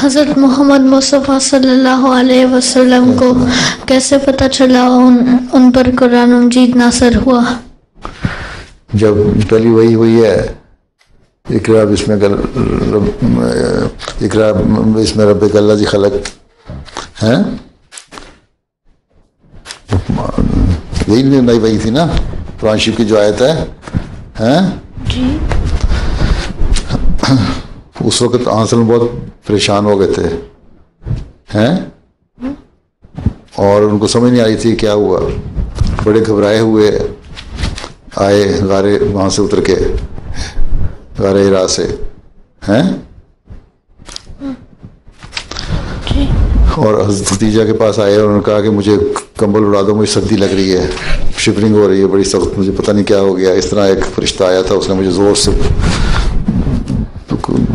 حضرت محمد مصطفیٰ صلی اللہ علیہ وسلم کو کیسے پتہ چلا ان پر قرآن مجید نازل ہوا؟ جب پہلی وحی ہوئی ہے اقرا بسم ربک الذی خلق ہیں، یہی نئی وحی تھی نا قرآن شریف کی جو آیت ہے جی اس وقت آنسل بہت پریشان ہو گئے تھے ہیں، اور ان کو سمجھ نہیں آئی تھی کیا ہوا، بڑے گھبرائے ہوئے آئے غار وہاں سے اتر کے غار ہرا سے ہیں، اور حضرت ختیجہ کے پاس آئے اور انہوں نے کہا کہ مجھے کمبل اڑا دو، مجھے سردی لگ رہی ہے، شیورنگ ہو رہی ہے بڑی سخت، مجھے پتہ نہیں کیا ہو گیا۔ اس طرح ایک فرشتہ آیا تھا، اس نے مجھے زور سے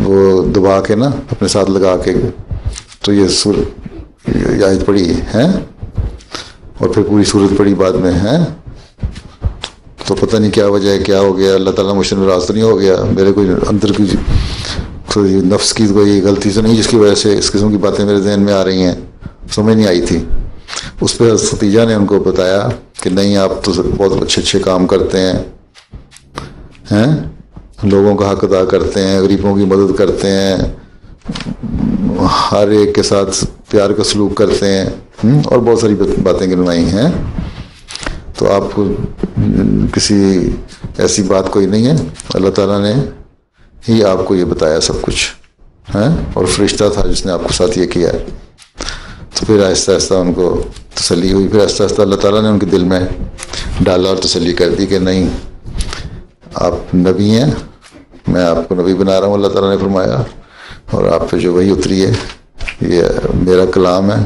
وہ دبا کے نا اپنے ساتھ لگا کے تو یہ آیت پڑھی ہے اور پھر پوری صورت پڑھی بعد میں ہے، تو پتہ نہیں کیا وجہ ہے، کیا ہو گیا، اللہ تعالیٰ مجھ سے ناراض تو نہیں ہو گیا، میرے کوئی اندر کی نفس کی کوئی غلطی تو نہیں جس کی وجہ سے اس قسم کی باتیں میرے ذہن میں آ رہی ہیں، سمجھ نہیں آئی تھی۔ اس پہ ختیجہ نے ان کو بتایا کہ نہیں آپ تو بہت اچھے کام کرتے ہیں، لوگوں کا حق ادا کرتے ہیں، غریبوں کی مدد کرتے ہیں، ہر ایک کے ساتھ پیار کا سلوک کرتے ہیں، اور بہت ساری باتیں گنوائی ہیں، تو آپ کو کسی ایسی بات کوئی نہیں ہے، اللہ تعالیٰ نے ہی آپ کو یہ بتایا سب کچھ ہے، اور فرشتہ تھا جس نے آپ کو ساتھ یہ کیا ہے۔ تو پھر آہستہ آہستہ ان کو تسلی ہوئی، پھر آہستہ آہستہ اللہ تعالیٰ نے ان کے دل میں ڈالا اور تسلی کر دی کہ نہیں آپ نبی ہیں، میں آپ کو نبی بنا رہا ہوں، اللہ تعالیٰ نے فرمایا، اور آپ پہ جو وہی اتری ہے یہ میرا کلام ہے،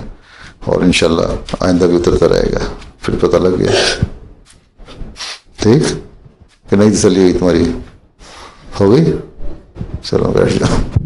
اور انشاءاللہ آئندہ بھی اترتا رہے گا۔ پھر پتہ لگ گیا، ٹھیک کہ نہیں تسلی ہوئی تمہاری؟ ہو گئی؟ چلو بیٹھ جاؤ۔